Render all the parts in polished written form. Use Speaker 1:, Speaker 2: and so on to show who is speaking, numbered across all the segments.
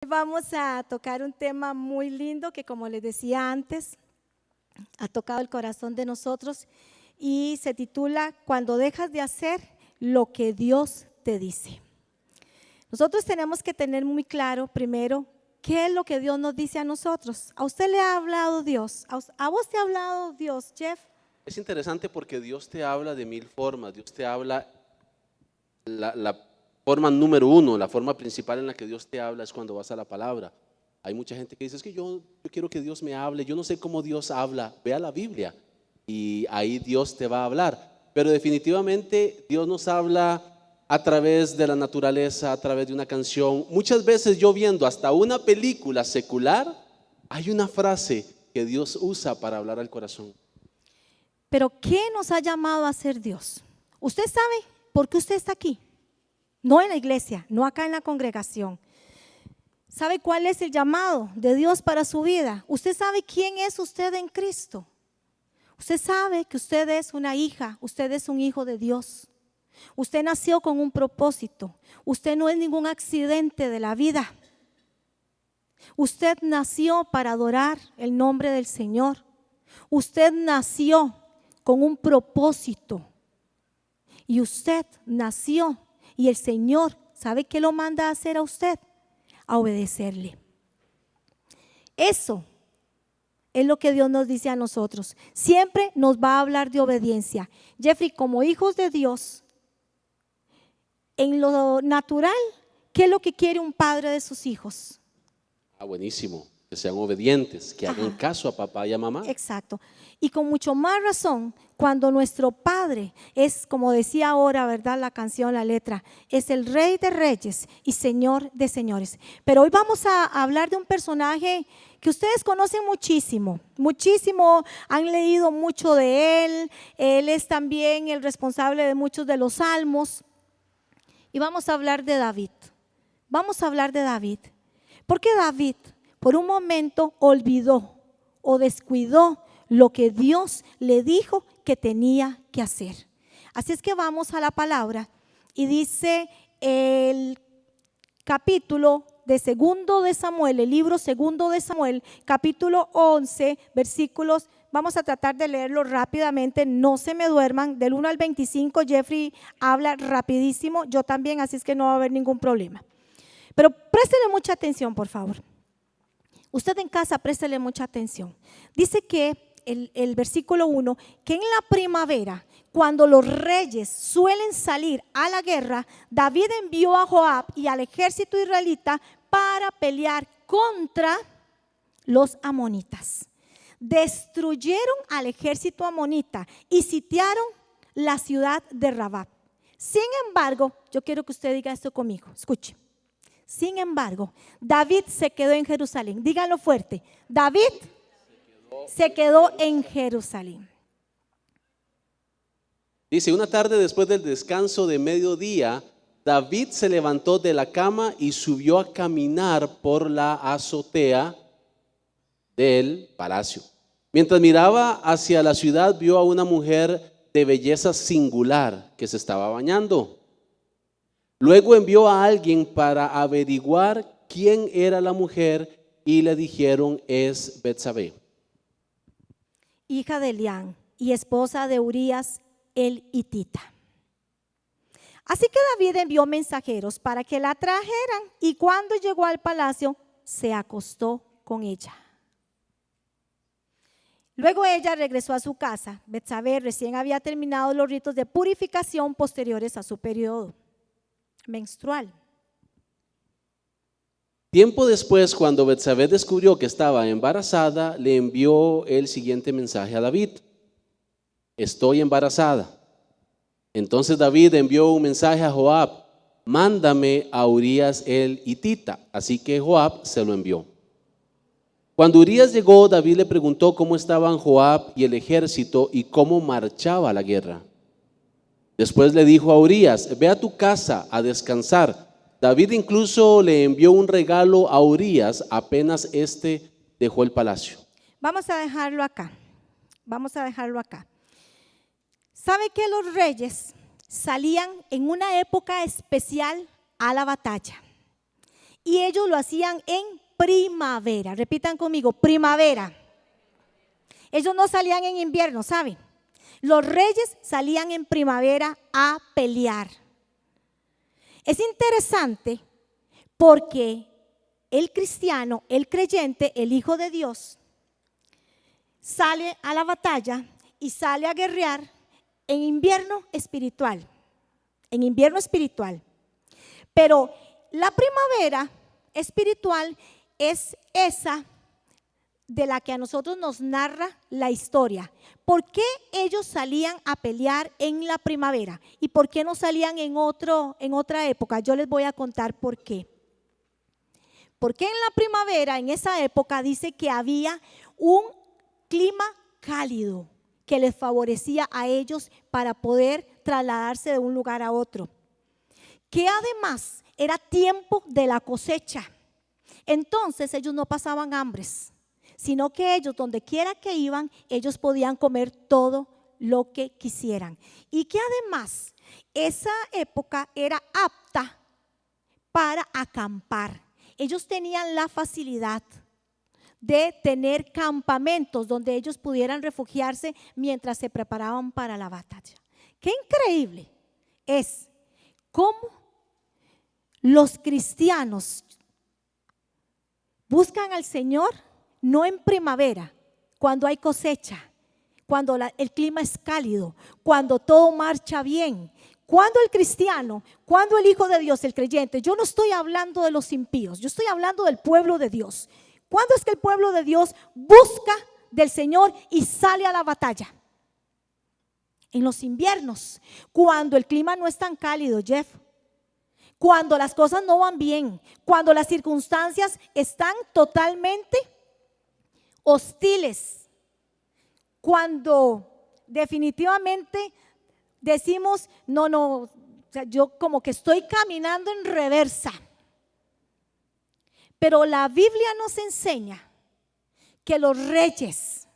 Speaker 1: Vamos a tocar un tema muy lindo que, como les decía antes, ha tocado el corazón de nosotros y se titula Cuando dejas de hacer lo que Dios te dice. Nosotros tenemos que tener muy claro primero qué es lo que Dios nos dice a nosotros. ¿A usted le ha hablado Dios? ¿A vos te ha hablado Dios, Jeff?
Speaker 2: Es interesante porque Dios te habla de mil formas. Dios te habla, la forma número uno, la forma principal en la que Dios te habla es cuando vas a la palabra. Hay mucha gente que dice, es que yo quiero que Dios me hable, yo no sé cómo Dios habla. Ve a la Biblia y ahí Dios te va a hablar. Pero definitivamente Dios nos habla a través de la naturaleza, a través de una canción. Muchas veces yo viendo hasta una película secular, hay una frase que Dios usa para hablar al corazón.
Speaker 1: Pero ¿qué nos ha llamado a hacer Dios? ¿Usted sabe por qué usted está aquí? No en la iglesia, no acá en la congregación. ¿Sabe cuál es el llamado de Dios para su vida? ¿Usted sabe quién es usted en Cristo? Usted sabe que usted es una hija, usted es un hijo de Dios. Usted nació con un propósito. Usted no es ningún accidente de la vida. Usted nació para adorar el nombre del Señor. Usted nació con un propósito. Y usted nació y el Señor, ¿sabe qué lo manda a hacer a usted? A obedecerle. Eso es lo que Dios nos dice a nosotros. Siempre nos va a hablar de obediencia. Jeffrey, como hijos de Dios, en lo natural, ¿qué es lo que quiere un padre de sus hijos?
Speaker 2: Buenísimo, que sean obedientes, que hagan
Speaker 1: Ajá.
Speaker 2: caso a papá y a mamá.
Speaker 1: Exacto. Y con mucho más razón, cuando nuestro Padre es, como decía ahora, ¿verdad? La canción, la letra, es el Rey de Reyes y Señor de Señores. Pero hoy vamos a hablar de un personaje que ustedes conocen muchísimo, muchísimo, han leído mucho de él. Él es también el responsable de muchos de los salmos. Y vamos a hablar de David. Vamos a hablar de David. Porque David, por un momento, olvidó o descuidó lo que Dios le dijo que tenía que hacer. Así es que vamos a la palabra y dice el capítulo de segundo de Samuel, el libro segundo de Samuel, capítulo 11, versículos, vamos a tratar de leerlo rápidamente, no se me duerman, del 1 al 25, Jeffrey habla rapidísimo, yo también, así es que no va a haber ningún problema. Pero préstele mucha atención, por favor. Usted en casa, préstele mucha atención. Dice que el versículo 1, que en la primavera, cuando los reyes suelen salir a la guerra, David envió a Joab y al ejército israelita para pelear contra los amonitas. Destruyeron al ejército amonita y sitiaron la ciudad de Rabá. Sin embargo, yo quiero que usted diga esto conmigo, escuche. Sin embargo, David se quedó en Jerusalén. Díganlo fuerte. David se quedó en Jerusalén.
Speaker 2: Dice, una tarde después del descanso de mediodía, David se levantó de la cama y subió a caminar por la azotea del palacio. Mientras miraba hacia la ciudad, vio a una mujer de belleza singular que se estaba bañando. Luego envió a alguien para averiguar quién era la mujer y le dijeron, es Betsabé,
Speaker 1: Hija de Elián y esposa de Urías el hitita. Así que David envió mensajeros para que la trajeran y cuando llegó al palacio se acostó con ella. Luego ella regresó a su casa. Betsabé recién había terminado los ritos de purificación posteriores a su periodo menstrual.
Speaker 2: Tiempo después, cuando Betsabé descubrió que estaba embarazada, le envió el siguiente mensaje a David: estoy embarazada. Entonces David envió un mensaje a Joab: mándame a Urías el hitita. Así que Joab se lo envió. Cuando Urías llegó, David le preguntó cómo estaban Joab y el ejército y cómo marchaba la guerra. Después le dijo a Urías: ve a tu casa a descansar. David incluso le envió un regalo a Urías apenas éste dejó el palacio.
Speaker 1: Vamos a dejarlo acá. Vamos a dejarlo acá. ¿Sabe que los reyes salían en una época especial a la batalla? y ellos lo hacían en primavera. Repitan conmigo, primavera. Ellos no salían en invierno, ¿saben? Los reyes salían en primavera a pelear. Es interesante porque el cristiano, el creyente, el hijo de Dios, sale a la batalla y sale a guerrear en invierno espiritual. En invierno espiritual. Pero la primavera espiritual es esa de la que a nosotros nos narra la historia. ¿Por qué ellos salían a pelear en la primavera? ¿Y por qué no salían en otra época? Yo les voy a contar por qué. Porque en la primavera, en esa época, dice que había un clima cálido que les favorecía a ellos para poder trasladarse de un lugar a otro. Que además era tiempo de la cosecha. Entonces ellos no pasaban hambres, sino que ellos, donde quiera que iban, ellos podían comer todo lo que quisieran. Y que además esa época era apta para acampar. Ellos tenían la facilidad de tener campamentos donde ellos pudieran refugiarse mientras se preparaban para la batalla. Qué increíble es cómo los cristianos buscan al Señor no en primavera, cuando hay cosecha, cuando el clima es cálido, cuando todo marcha bien. Cuando el cristiano, cuando el hijo de Dios, el creyente, yo no estoy hablando de los impíos, yo estoy hablando del pueblo de Dios. ¿Cuándo es que el pueblo de Dios busca del Señor y sale a la batalla? En los inviernos, cuando el clima no es tan cálido, Jeff. Cuando las cosas no van bien, cuando las circunstancias están totalmente hostiles, cuando definitivamente decimos, no, o sea, yo como que estoy caminando en reversa. Pero la Biblia nos enseña que los reyes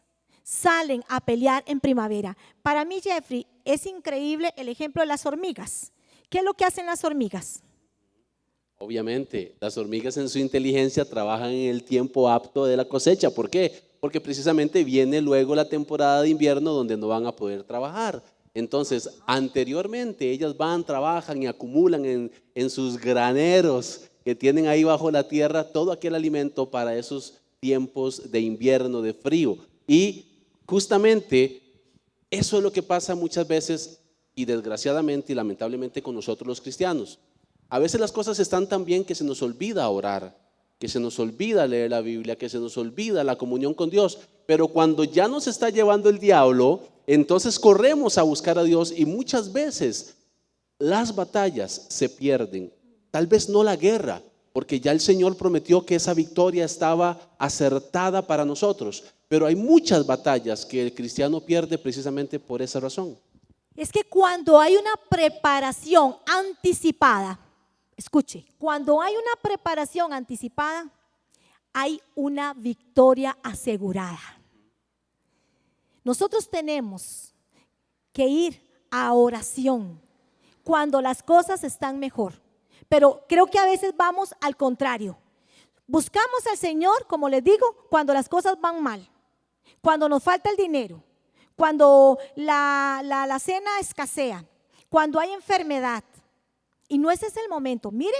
Speaker 1: salen a pelear en primavera. Para mí, Jeffrey, es increíble el ejemplo de las hormigas. ¿Qué es lo que hacen las hormigas?
Speaker 2: Obviamente, las hormigas en su inteligencia trabajan en el tiempo apto de la cosecha. ¿Por qué? Porque precisamente viene luego la temporada de invierno donde no van a poder trabajar. Entonces, anteriormente ellas van, trabajan y acumulan en sus graneros que tienen ahí bajo la tierra todo aquel alimento para esos tiempos de invierno, de frío. Y justamente eso es lo que pasa muchas veces y desgraciadamente y lamentablemente con nosotros los cristianos. A veces las cosas están tan bien que se nos olvida orar, que se nos olvida leer la Biblia, que se nos olvida la comunión con Dios. Pero cuando ya nos está llevando el diablo, entonces corremos a buscar a Dios y muchas veces las batallas se pierden. Tal vez no la guerra, porque ya el Señor prometió que esa victoria estaba acertada para nosotros. Pero hay muchas batallas que el cristiano pierde precisamente por esa razón.
Speaker 1: Es que cuando hay una preparación anticipada, escuche, cuando hay una preparación anticipada, hay una victoria asegurada. Nosotros tenemos que ir a oración cuando las cosas están mejor. Pero creo que a veces vamos al contrario. Buscamos al Señor, como les digo, cuando las cosas van mal, cuando nos falta el dinero, cuando la cena escasea, cuando hay enfermedad. Y no ese es el momento. Mire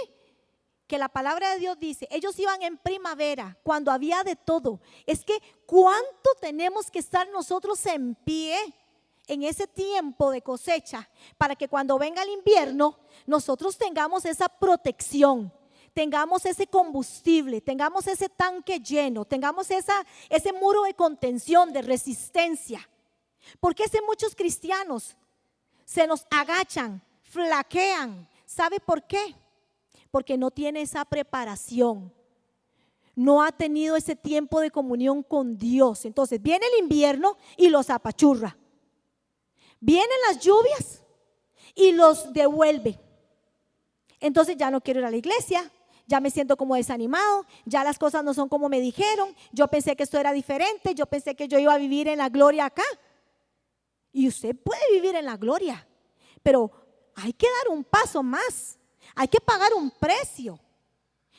Speaker 1: que la palabra de Dios dice, ellos iban en primavera, cuando había de todo. Es que ¿cuánto tenemos que estar nosotros en pie en ese tiempo de cosecha para que cuando venga el invierno nosotros tengamos esa protección, tengamos ese combustible, tengamos ese tanque lleno, tengamos ese muro de contención, de resistencia? Porque es que muchos cristianos se nos agachan, flaquean. ¿Sabe por qué? Porque no tiene esa preparación, no ha tenido ese tiempo de comunión con Dios. Entonces viene el invierno y los apachurra, vienen las lluvias y los devuelve. Entonces ya no quiero ir a la iglesia, ya me siento como desanimado, ya las cosas no son como me dijeron, yo pensé que esto era diferente, yo pensé que yo iba a vivir en la gloria acá. Y usted puede vivir en la gloria, pero hay que dar un paso más, hay que pagar un precio.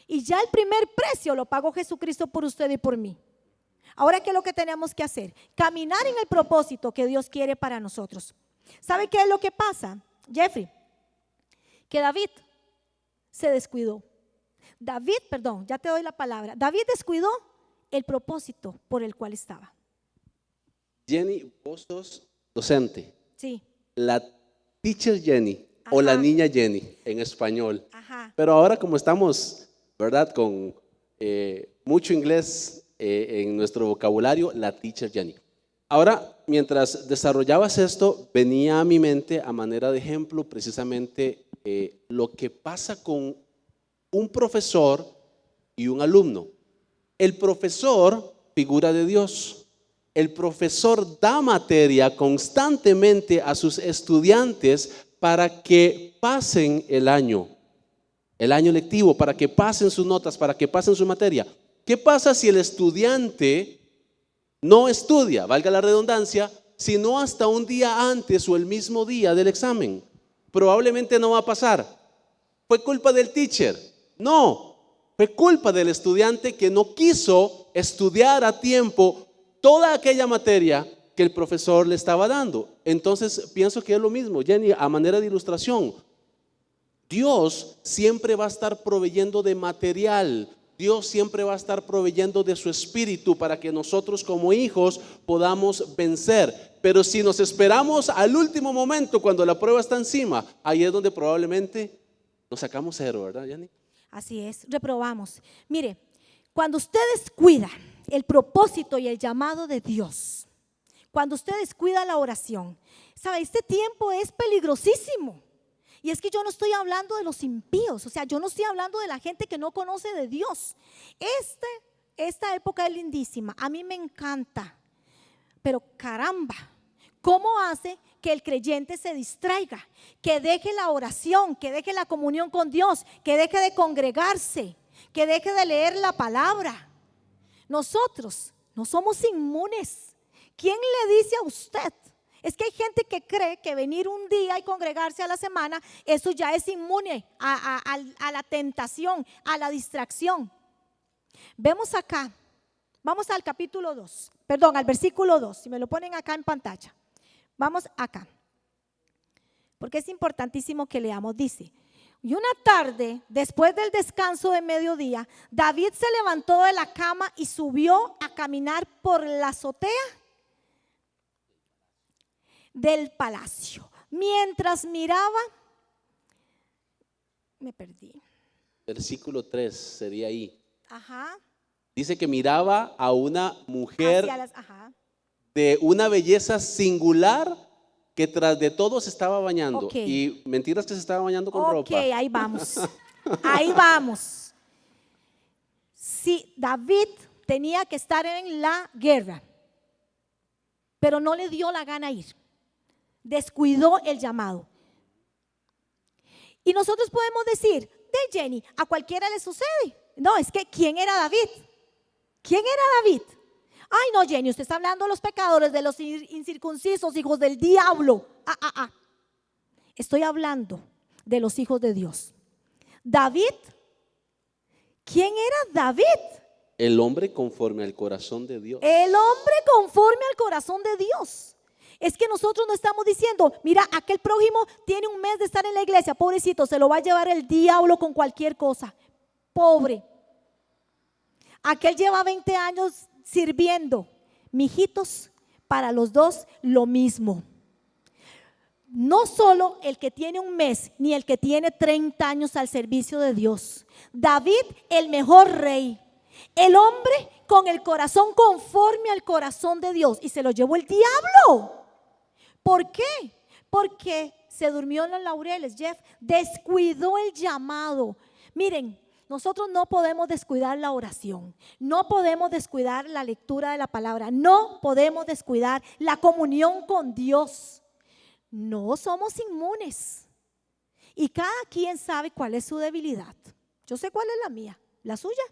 Speaker 1: Y ya el primer precio lo pagó Jesucristo por usted y por mí. Ahora, ¿qué es lo que tenemos que hacer? Caminar en el propósito que Dios quiere para nosotros. ¿Sabe qué es lo que pasa, Jeffrey? Que David se descuidó. Ya te doy la palabra. David descuidó el propósito por el cual estaba.
Speaker 2: Jenny, vos sos docente.
Speaker 1: Sí.
Speaker 2: La teacher Jenny,
Speaker 1: Ajá.
Speaker 2: o la niña Jenny en español.
Speaker 1: Ajá.
Speaker 2: Pero ahora como estamos, ¿verdad? Con mucho inglés en nuestro vocabulario, la teacher Jenny. Ahora, mientras desarrollabas esto, venía a mi mente a manera de ejemplo precisamente lo que pasa con un profesor y un alumno. El profesor, figura de Dios. El profesor da materia constantemente a sus estudiantes para que pasen el año lectivo, para que pasen sus notas, para que pasen su materia. ¿Qué pasa si el estudiante no estudia, valga la redundancia, sino hasta un día antes o el mismo día del examen? Probablemente no va a pasar. ¿Fue culpa del teacher? No, fue culpa del estudiante que no quiso estudiar a tiempo toda aquella materia que el profesor le estaba dando. Entonces pienso que es lo mismo, Jenny, a manera de ilustración. Dios siempre va a estar proveyendo de material. Dios siempre va a estar proveyendo de su espíritu para que nosotros como hijos podamos vencer. Pero si nos esperamos al último momento, cuando la prueba está encima, ahí es donde probablemente nos sacamos cero, ¿verdad, Jenny?
Speaker 1: Así es, reprobamos. Mire, cuando usted descuida el propósito y el llamado de Dios, cuando usted descuida la oración, ¿sabe? Este tiempo es peligrosísimo. Y es que yo no estoy hablando de los impíos, o sea, yo no estoy hablando de la gente que no conoce de Dios. Esta época es lindísima, a mí me encanta, pero caramba, ¿cómo hace que el creyente se distraiga? Que deje la oración, que deje la comunión con Dios, que deje de congregarse, que deje de leer la palabra. Nosotros no somos inmunes. ¿Quién le dice a usted? Es que hay gente que cree que venir un día y congregarse a la semana, eso ya es inmune a la tentación, a la distracción. Vemos acá, vamos al capítulo 2, al versículo 2, si me lo ponen acá en pantalla. Vamos acá, porque es importantísimo que leamos. Dice: y una tarde, después del descanso de mediodía, David se levantó de la cama y subió a caminar por la azotea del palacio. Mientras miraba, me perdí.
Speaker 2: Versículo 3 sería ahí.
Speaker 1: Ajá.
Speaker 2: Dice que miraba a una mujer
Speaker 1: Ajá.
Speaker 2: de una belleza singular que tras de todo se estaba bañando.
Speaker 1: Okay.
Speaker 2: Y mentiras que se estaba bañando con ropa.
Speaker 1: Ok, ahí vamos. Ahí vamos. Sí, David tenía que estar en la guerra, pero no le dio la gana ir. Descuidó el llamado. Y nosotros podemos decir: de Jenny, a cualquiera le sucede. No, es que ¿quién era David? ¿Quién era David? Ay, no, Jenny, usted está hablando de los pecadores, de los incircuncisos, hijos del diablo. Estoy hablando de los hijos de Dios. David, ¿quién era David?
Speaker 2: El hombre conforme al corazón de Dios.
Speaker 1: El hombre conforme al corazón de Dios. Es que nosotros no estamos diciendo: mira, aquel prójimo tiene un mes de estar en la iglesia, pobrecito, se lo va a llevar el diablo con cualquier cosa. Pobre. Aquel lleva 20 años sirviendo. Mijitos, para los dos lo mismo. No solo el que tiene un mes, ni el que tiene 30 años al servicio de Dios. David, el mejor rey, el hombre con el corazón conforme al corazón de Dios, y se lo llevó el diablo. ¿Por qué? Porque se durmió en los laureles, Jeff, descuidó el llamado. Miren, nosotros no podemos descuidar la oración, no podemos descuidar la lectura de la palabra, no podemos descuidar la comunión con Dios. No somos inmunes. Y cada quien sabe cuál es su debilidad. Yo sé cuál es la mía, la suya.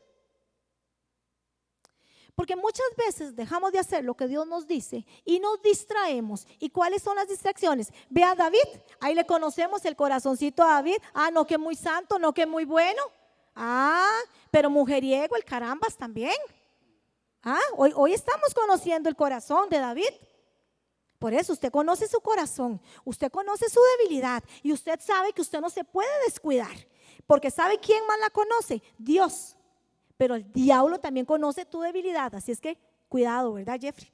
Speaker 1: Porque muchas veces dejamos de hacer lo que Dios nos dice y nos distraemos. ¿Y cuáles son las distracciones? Ve a David, ahí le conocemos el corazoncito a David. No que muy santo, no que muy bueno. Ah, pero mujeriego, el carambas también. Ah, hoy estamos conociendo el corazón de David. Por eso usted conoce su corazón, usted conoce su debilidad y usted sabe que usted no se puede descuidar. Porque ¿sabe quién más la conoce? Dios. Pero el diablo también conoce tu debilidad. Así es que cuidado, ¿verdad, Jeffrey?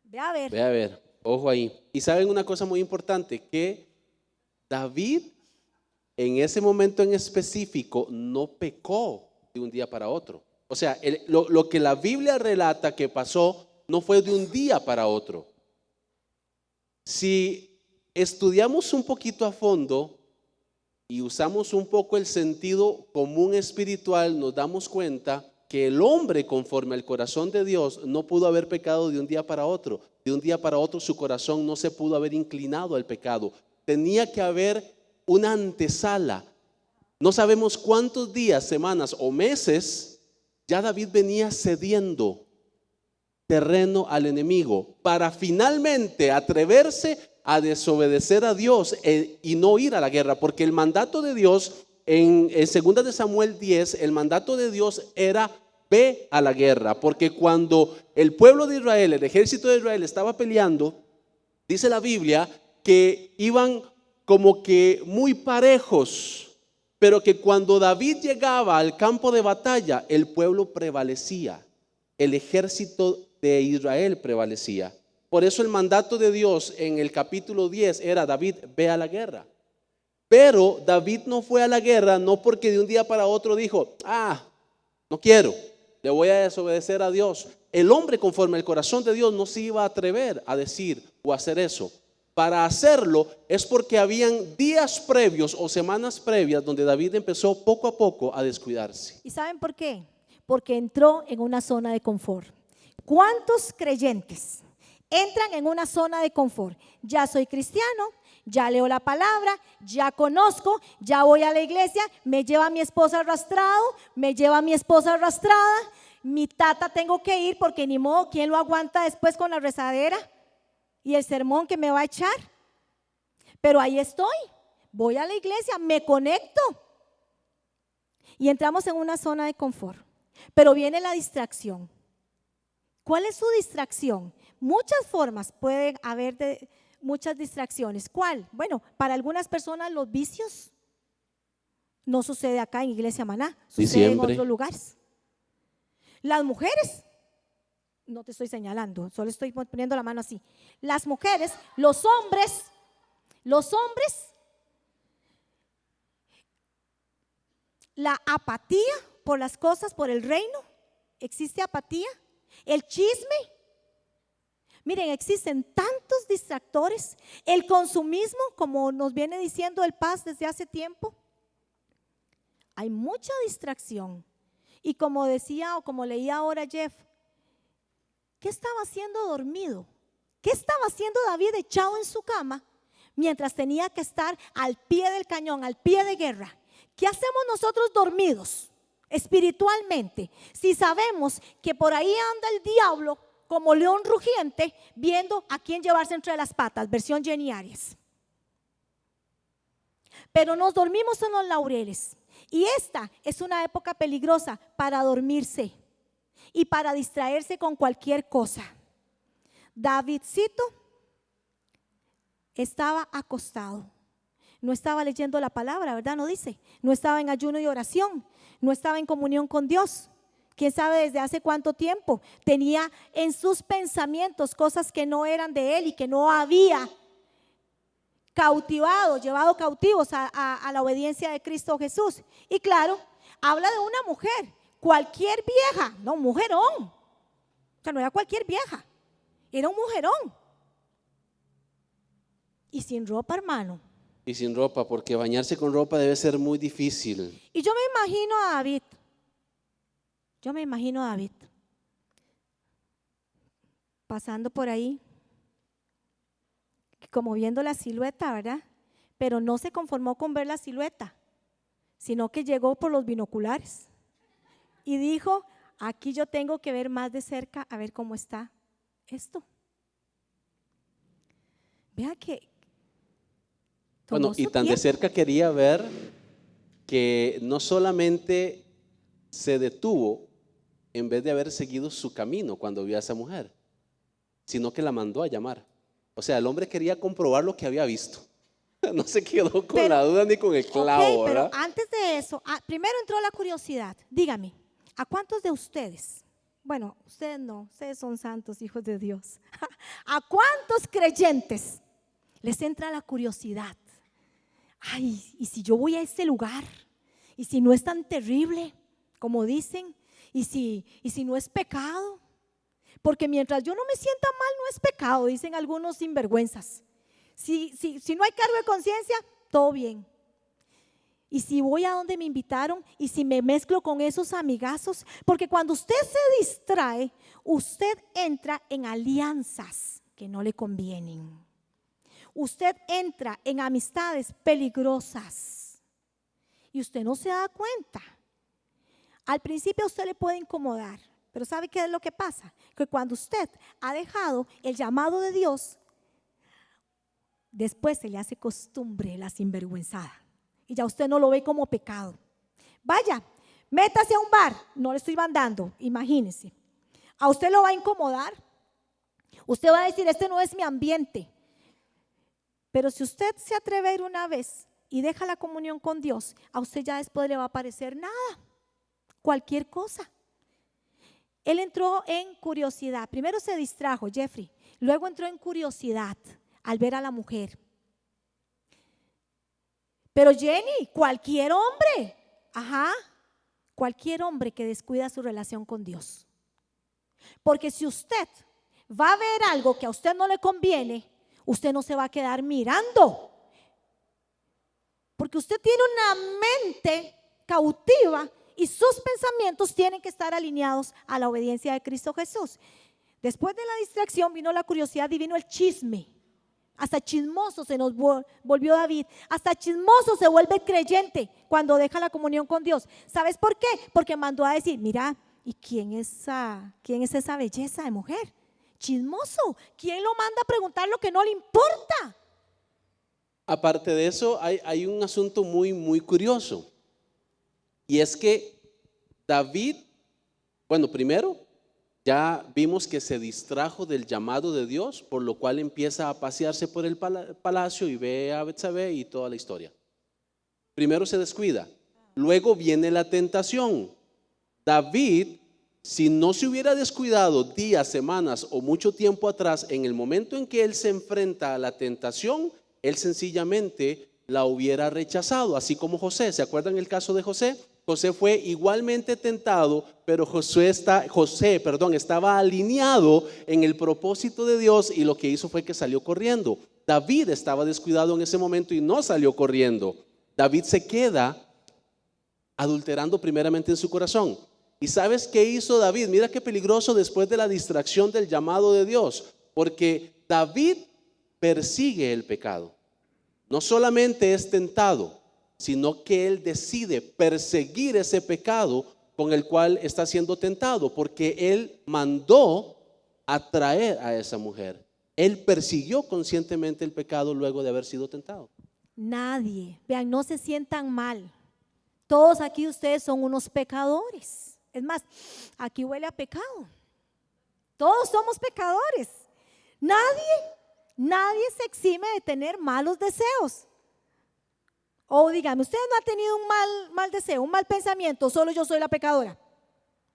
Speaker 1: Ve a ver.
Speaker 2: Ve a ver, ojo ahí. Y saben una cosa muy importante, que David en ese momento en específico no pecó de un día para otro. O sea, lo que la Biblia relata que pasó no fue de un día para otro. Si estudiamos un poquito a fondo y usamos un poco el sentido común espiritual, nos damos cuenta que el hombre conforme al corazón de Dios no pudo haber pecado de un día para otro. De un día para otro su corazón no se pudo haber inclinado al pecado. Tenía que haber una antesala. No sabemos cuántos días, semanas o meses ya David venía cediendo terreno al enemigo para finalmente atreverse a desobedecer a Dios y no ir a la guerra, porque el mandato de Dios en 2 de Samuel 10, el mandato de Dios era: ve a la guerra, porque cuando el pueblo de Israel, el ejército de Israel estaba peleando, dice la Biblia que iban como que muy parejos, pero que cuando David llegaba al campo de batalla, el pueblo prevalecía, el ejército de Israel prevalecía. Por eso el mandato de Dios en el capítulo 10 era: David, ve a la guerra. Pero David no fue a la guerra no porque de un día para otro dijo: no quiero, le voy a desobedecer a Dios. El hombre conforme al corazón de Dios no se iba a atrever a decir o a hacer eso. Para hacerlo es porque habían días previos o semanas previas donde David empezó poco a poco a descuidarse.
Speaker 1: ¿Y saben por qué? Porque entró en una zona de confort. ¿Cuántos creyentes entran en una zona de confort? Ya soy cristiano, ya leo la palabra, ya conozco, ya voy a la iglesia, me lleva mi esposa arrastrado, me lleva mi esposa arrastrada, mi tata tengo que ir porque ni modo, ¿quién lo aguanta después con la rezadera y el sermón que me va a echar? Pero ahí estoy, voy a la iglesia, me conecto y entramos en una zona de confort. Pero viene la distracción. ¿Cuál es su distracción? Muchas formas pueden haber de muchas distracciones. ¿Cuál? Bueno, para algunas personas los vicios. No sucede acá en Iglesia Maná, sucede en otros lugares. Las mujeres, no te estoy señalando, solo estoy poniendo la mano así. Las mujeres, los hombres, la apatía por las cosas, por el reino. ¿Existe apatía? El chisme. Miren, existen tantos distractores. El consumismo, como nos viene diciendo el Paz desde hace tiempo. Hay mucha distracción. Y como decía o como leía ahora Jeff, ¿qué estaba haciendo dormido? ¿Qué estaba haciendo David echado en su cama mientras tenía que estar al pie del cañón, al pie de guerra? ¿Qué hacemos nosotros dormidos espiritualmente si sabemos que por ahí anda el diablo como león rugiente viendo a quién llevarse entre las patas? Versión Jenny Arias. Pero nos dormimos en los laureles y esta es una época peligrosa para dormirse y para distraerse con cualquier cosa. Davidcito estaba acostado. No estaba leyendo la palabra, ¿verdad? No dice. No estaba en ayuno y oración. No estaba en comunión con Dios. Quién sabe desde hace cuánto tiempo. Tenía en sus pensamientos cosas que no eran de él y que no había cautivado, llevado cautivos a la obediencia de Cristo Jesús. Y claro, habla de una mujer, cualquier vieja, no, mujerón. O sea, no era cualquier vieja, era un mujerón. Y sin ropa, hermano.
Speaker 2: Y sin ropa, porque bañarse con ropa debe ser muy difícil.
Speaker 1: Y yo me imagino a David. Pasando por ahí, como viendo la silueta, ¿verdad? Pero no se conformó con ver la silueta, sino que llegó por los binoculares y dijo: aquí yo tengo que ver más de cerca a ver cómo está esto. Vea que
Speaker 2: bueno, y tan de cerca quería ver que no solamente se detuvo en vez de haber seguido su camino cuando vio a esa mujer, sino que la mandó a llamar. O sea, el hombre quería comprobar lo que había visto. No se quedó con la duda ni con el clavo,
Speaker 1: Ok, pero
Speaker 2: ¿verdad?
Speaker 1: antes de eso, primero entró la curiosidad. Dígame, ¿a cuántos de ustedes? Bueno, ustedes no, ustedes son santos, hijos de Dios. ¿A cuántos creyentes les entra la curiosidad? Ay, ¿y si yo voy a este lugar? ¿Y si no es tan terrible como dicen? ¿Y si no es pecado? Porque mientras yo no me sienta mal, no es pecado, dicen algunos sinvergüenzas. Si no hay cargo de conciencia, todo bien. Y si voy a donde me invitaron y si me mezclo con esos amigazos, porque cuando usted se distrae, usted entra en alianzas que no le convienen. Usted entra en amistades peligrosas y usted no se da cuenta. Al principio a usted le puede incomodar, pero ¿sabe qué es lo que pasa? Que cuando usted ha dejado el llamado de Dios, después se le hace costumbre la sinvergüenzada y ya usted no lo ve como pecado. Vaya, métase a un bar, no le estoy mandando, imagínese. A usted lo va a incomodar, usted va a decir, este no es mi ambiente. Pero si usted se atreve a ir una vez y deja la comunión con Dios, a usted ya después le va a parecer nada, cualquier cosa. Él entró en curiosidad, primero se distrajo, Jeffrey, luego entró en curiosidad al ver a la mujer. Pero Jenny, cualquier hombre, cualquier hombre que descuida su relación con Dios. Porque si usted va a ver algo que a usted no le conviene, usted no se va a quedar mirando. Porque usted tiene una mente cautiva y sus pensamientos tienen que estar alineados a la obediencia de Cristo Jesús. Después de la distracción vino la curiosidad y vino el chisme. Hasta chismoso se nos volvió David. Hasta chismoso se vuelve creyente cuando deja la comunión con Dios. ¿Sabes por qué? Porque mandó a decir, mira, ¿y quién es esa belleza de mujer? Chismoso. ¿Quién lo manda a preguntar lo que no le importa?
Speaker 2: Aparte de eso, hay un asunto muy, muy curioso. Y es que David, bueno, primero, ya vimos que se distrajo del llamado de Dios, por lo cual empieza a pasearse por el palacio y ve a Betsabé y toda la historia. Primero se descuida, luego viene la tentación. David, si no se hubiera descuidado días, semanas o mucho tiempo atrás, en el momento en que él se enfrenta a la tentación, él sencillamente la hubiera rechazado, así como José. ¿Se acuerdan el caso de José? José fue igualmente tentado, pero José estaba alineado en el propósito de Dios y lo que hizo fue que salió corriendo. David estaba descuidado en ese momento y no salió corriendo. David se queda adulterando primeramente en su corazón. ¿Y sabes qué hizo David? Mira qué peligroso después de la distracción del llamado de Dios, porque David persigue el pecado. No solamente es tentado, sino que él decide perseguir ese pecado con el cual está siendo tentado, porque él mandó atraer a esa mujer. Él persiguió conscientemente el pecado luego de haber sido tentado.
Speaker 1: Nadie, vean, no se sientan mal. Todos aquí ustedes son unos pecadores. Es más, aquí huele a pecado. Todos somos pecadores. Nadie se exime de tener malos deseos. O dígame, ¿ustedes no han tenido un mal deseo, un mal pensamiento? Solo yo soy la pecadora.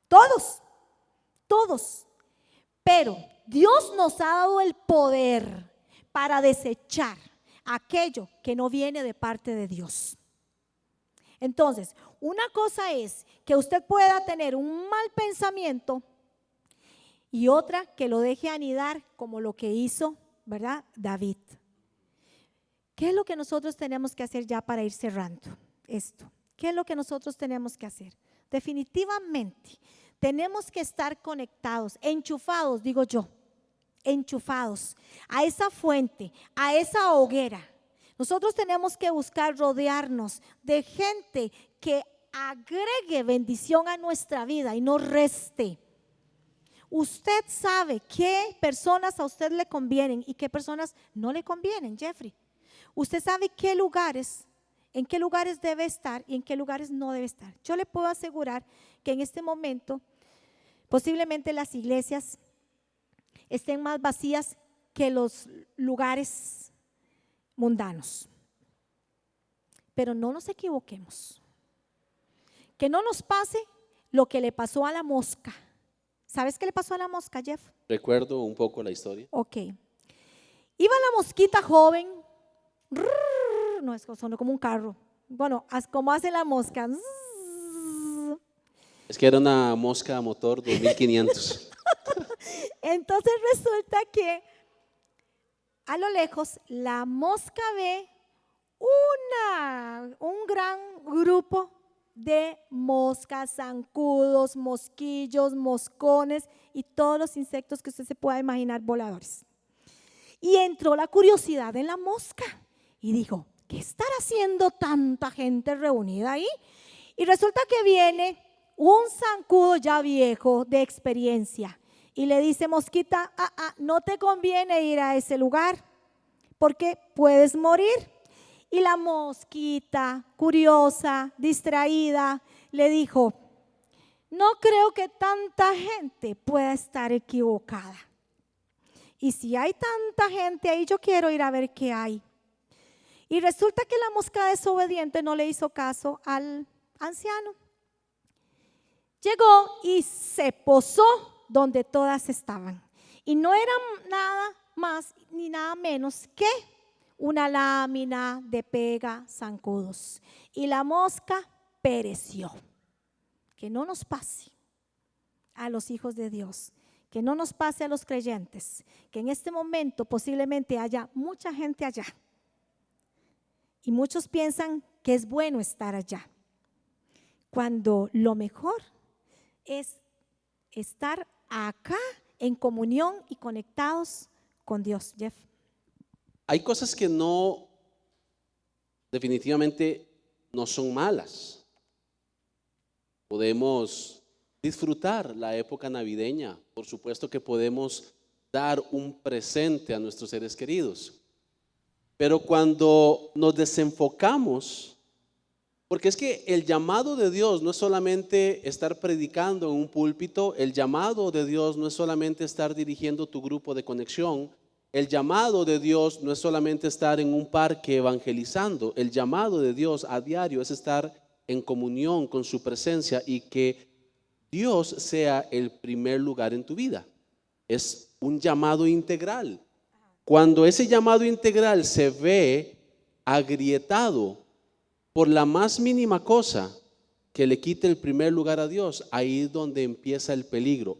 Speaker 1: Todos. Pero Dios nos ha dado el poder para desechar aquello que no viene de parte de Dios. Entonces, una cosa es que usted pueda tener un mal pensamiento y otra que lo deje anidar como lo que hizo, ¿verdad? David. ¿Qué es lo que nosotros tenemos que hacer ya para ir cerrando esto? ¿Qué es lo que nosotros tenemos que hacer? Definitivamente, tenemos que estar conectados, enchufados, digo yo, enchufados a esa fuente, a esa hoguera. Nosotros tenemos que buscar rodearnos de gente que agregue bendición a nuestra vida y no reste. Usted sabe qué personas a usted le convienen y qué personas no le convienen, Jeffrey. Usted sabe qué lugares en qué lugares debe estar y en qué lugares no debe estar. Yo le puedo asegurar que en este momento posiblemente las iglesias estén más vacías que los lugares mundanos. Pero no nos equivoquemos. Que no nos pase lo que le pasó a la mosca. ¿Sabes qué le pasó a la mosca, Jeff?
Speaker 2: Recuerdo un poco la historia.
Speaker 1: Ok. Iba la mosquita joven. No, es sonó como un carro. Bueno, como hace la mosca.
Speaker 2: Es que era una mosca a motor 2500.
Speaker 1: Entonces resulta que a lo lejos la mosca ve un gran grupo de moscas, zancudos, mosquillos, moscones y todos los insectos que usted se pueda imaginar voladores. Y entró la curiosidad en la mosca y dijo, ¿qué estará haciendo tanta gente reunida ahí? Y resulta que viene un zancudo ya viejo de experiencia y le dice, mosquita, no te conviene ir a ese lugar porque puedes morir. Y la mosquita, curiosa, distraída, le dijo, no creo que tanta gente pueda estar equivocada. Y si hay tanta gente ahí, yo quiero ir a ver qué hay. Y resulta que la mosca desobediente no le hizo caso al anciano. Llegó y se posó donde todas estaban. Y no era nada más ni nada menos que una lámina de pega zancudos. Y la mosca pereció. Que no nos pase a los hijos de Dios, que no nos pase a los creyentes, que en este momento posiblemente haya mucha gente allá. Y muchos piensan que es bueno estar allá, cuando lo mejor es estar acá en comunión y conectados con Dios. Jeff.
Speaker 2: Hay cosas que no, definitivamente no son malas. Podemos disfrutar la época navideña. Por supuesto que podemos dar un presente a nuestros seres queridos. Pero cuando nos desenfocamos, porque es que el llamado de Dios no es solamente estar predicando en un púlpito, el llamado de Dios no es solamente estar dirigiendo tu grupo de conexión, el llamado de Dios no es solamente estar en un parque evangelizando, el llamado de Dios a diario es estar en comunión con su presencia y que Dios sea el primer lugar en tu vida. Es un llamado integral. Cuando ese llamado integral se ve agrietado por la más mínima cosa que le quite el primer lugar a Dios, ahí es donde empieza el peligro.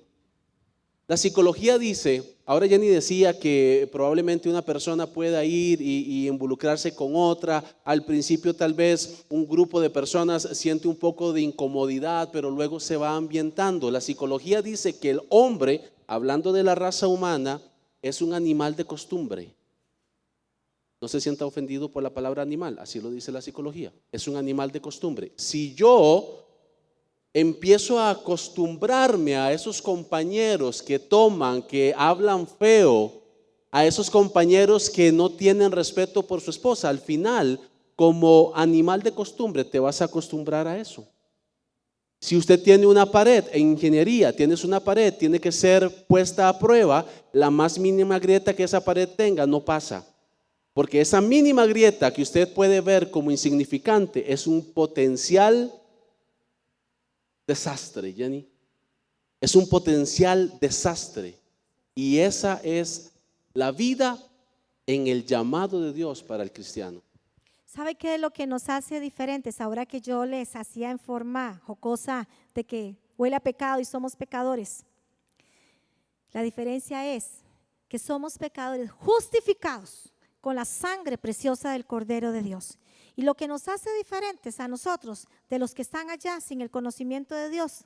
Speaker 2: La psicología dice, ahora Jenny decía que probablemente una persona pueda ir y involucrarse con otra. Al principio tal vez un grupo de personas siente un poco de incomodidad, pero luego se va ambientando. La psicología dice que el hombre, hablando de la raza humana, es un animal de costumbre. No se sienta ofendido por la palabra animal, así lo dice la psicología. Es un animal de costumbre. Si yo empiezo a acostumbrarme a esos compañeros que toman, que hablan feo, a esos compañeros que no tienen respeto por su esposa, al final, como animal de costumbre, te vas a acostumbrar a eso. Si usted tiene una pared en ingeniería, tienes una pared, tiene que ser puesta a prueba, la más mínima grieta que esa pared tenga no pasa. Porque esa mínima grieta que usted puede ver como insignificante es un potencial desastre, Jenny. Es un potencial desastre. Y esa es la vida en el llamado de Dios para el cristiano.
Speaker 1: ¿Sabe qué es lo que nos hace diferentes? Ahora que yo les hacía en forma jocosa de que huele a pecado y somos pecadores. La diferencia es que somos pecadores justificados con la sangre preciosa del Cordero de Dios. Y lo que nos hace diferentes a nosotros, de los que están allá sin el conocimiento de Dios,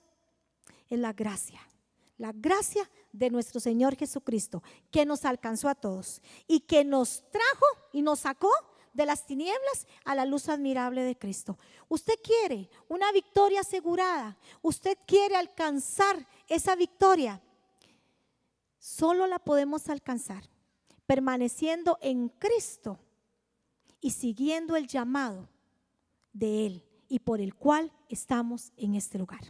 Speaker 1: es la gracia. La gracia de nuestro Señor Jesucristo, que nos alcanzó a todos y que nos trajo y nos sacó de las tinieblas a la luz admirable de Cristo. Usted quiere una victoria asegurada, usted quiere alcanzar esa victoria. Solo la podemos alcanzar permaneciendo en Cristo y siguiendo el llamado de Él y por el cual estamos en este lugar.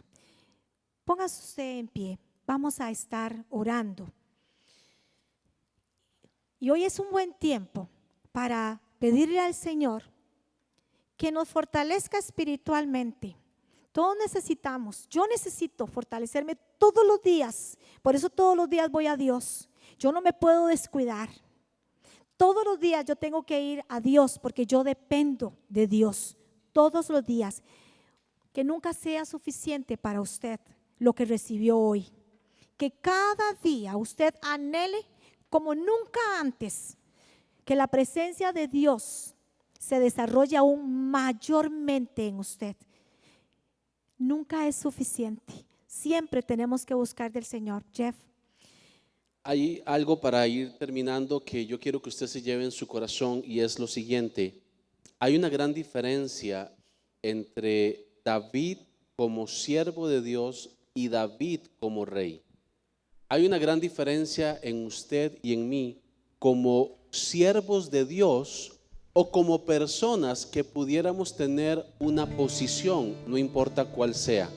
Speaker 1: Póngase usted en pie, vamos a estar orando. Y hoy es un buen tiempo para pedirle al Señor que nos fortalezca espiritualmente. Todos necesitamos, yo necesito fortalecerme todos los días, por eso todos los días voy a Dios. Yo no me puedo descuidar. Todos los días yo tengo que ir a Dios porque yo dependo de Dios. Todos los días. Que nunca sea suficiente para usted lo que recibió hoy. Que cada día usted anhele como nunca antes que la presencia de Dios se desarrolle aún mayormente en usted. Nunca es suficiente. Siempre tenemos que buscar del Señor. Jeff.
Speaker 2: Hay algo para ir terminando que yo quiero que usted se lleve en su corazón y es lo siguiente. Hay una gran diferencia entre David como siervo de Dios y David como rey. Hay una gran diferencia en usted y en mí como siervos de Dios o como personas que pudiéramos tener una posición, no importa cuál sea.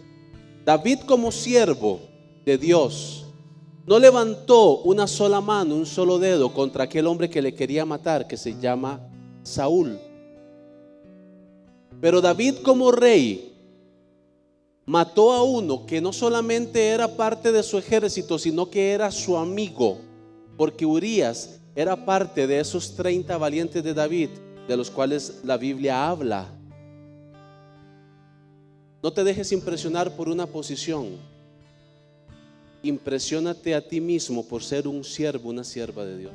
Speaker 2: David como siervo de Dios no levantó una sola mano, un solo dedo contra aquel hombre que le quería matar, que se llama Saúl. Pero David como rey mató a uno que no solamente era parte de su ejército, sino que era su amigo, porque Urías era parte de esos 30 valientes de David, de los cuales la Biblia habla. No te dejes impresionar por una posición. Impresiónate a ti mismo por ser un siervo, una sierva de Dios.